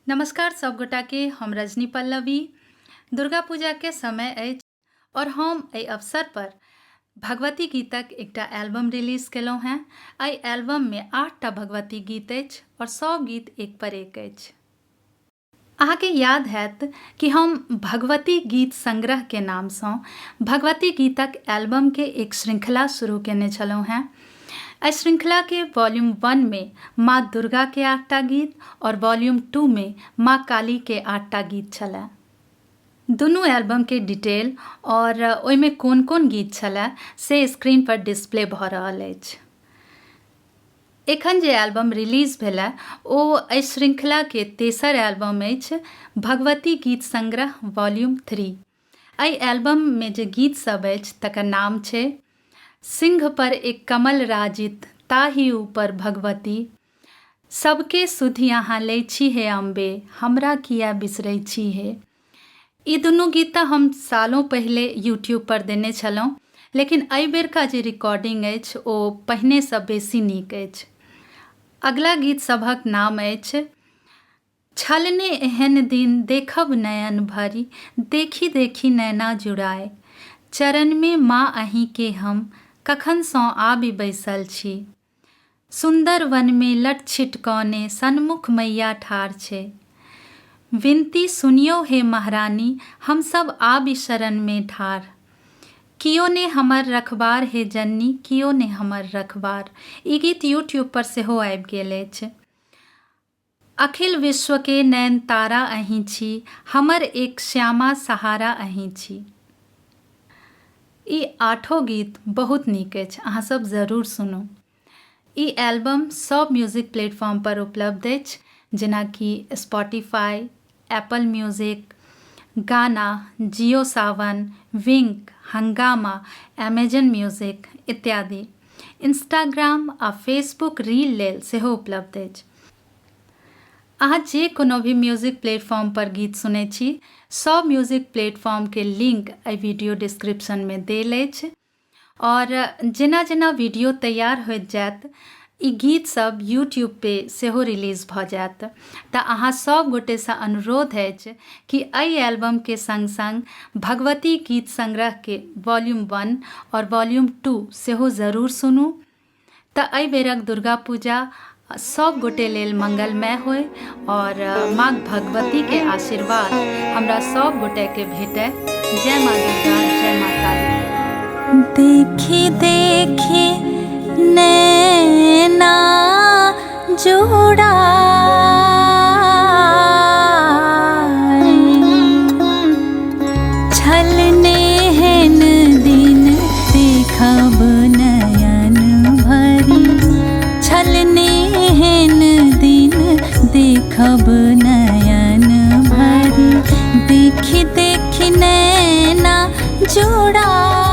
नमस्कार सब गोटा के हम रजनी पल्लवी। दुर्गा पूजा के समय अछि और हम एहि अवसर पर भगवती गीतक एकटा एल्बम रिलीज केलहुँ हैं। एहि एल्बम में 8टा भगवती गीत अछि और सब गीत एक पर एक अछि। अहाँके याद हैत कि हम भगवती गीत संग्रह के नाम से भगवती गीतक एल्बम के एक श्रृंखला शुरू केने छलहुँ हैं। इस श्रृंखला के वॉल्यूम 1 में माँ दुर्गा के 8टा गीत और वॉल्यूम 2 में माँ काली के 8टा गीत छलै। दुनू एल्बम के डिटेल और ओहिमे कोन कोन गीत छलै से स्क्रीन पर डिस्प्ले भऽ रहल अछि। एखन जे एल्बम रिलीज भेलै ओ एहि श्रृंखला के तेसर एल्बम अछि, भगवती गीत संग्रह वॉल्यूम 3। एहि एल्बम में जे गीत सब अछि तकर नाम छै सिंह पर एक कमल राजित ताहि ऊपर भगवती, सबके सुधि अहाँ लै छी हे अम्बे, हमरा किया बिसरै छी हे। ई दुनू गीत तऽ हम सालों पहिले यूट्यूब पर देने छलहुँ, लेकिन एहि बेरका जे रिकॉर्डिंग अछि ओ पहिनेसँ बेसी नीक अछि। अगला गीत सभक नाम अछि छलने एहन दिन देखब नयन भरी, देखी देखी नैना जुड़ाए, चरण में माँ अहीं के हम कखनसँ आबि बैसल छी, सुंदर वन में लट छिटकौने सन्मुख मैया ठाढ़ छै, विनती सुनियो हे महारानी हम सब आबि शरण में ठाढ़, कियो ने हमर रखबार हे जननी कियो ने हमर रखबार। ई गीत यूट्यूब पर सेहो आबि गेल अछि। अखिल विश्व के नैन तारा अहीं छी, हमर एक श्यामा सहारा अहीं छी। ई 8 गीत बहुत नीक अछि, अहाँ सब जरूर सुनू। ई एल्बम सब म्यूजिक प्लेटफॉर्म पर उपलब्ध अछि, जेना कि स्पॉटिफाई, एप्पल म्यूजिक, गाना, जियो सावन, विंक, हंगामा, अमेजन म्यूजिक इत्यादि। इंस्टाग्राम आ फेसबुक रील लेल सेहो उपलब्ध अछि। अहाँ जे कोनो भी म्यूजिक प्लेटफॉर्म पर गीत सुनै छी, सब म्यूजिक प्लेटफॉर्म के लिंक एहि वीडियो डिस्क्रिप्शन में देल अछि। और जेना जेना वीडियो तैयार होइत जायत ई गीत सब यूट्यूब पे सेहो रिलीज भऽ जायत। तऽ अहाँ सब गोटे से अनुरोध अछि कि एहि एल्बम के संग संग भगवती गीत संग्रह के वॉल्यूम 1 और वॉल्यूम 2 सेहो जरूर सुनू। तऽ एहि बेरक दुर्गा पूजा सब गोटे लेल मंगलमय होय और माँ भगवती के आशीर्वाद हमरा सब गोटे के भेटै। जय माँ दुर्गा, जय माँ काली। देखी देखी नैना जुड़ा, छलने हेन दिन देखब नयन भरी, छलने हेन दिन देखब नयन भरी, देखी देखी नैना जुड़ा।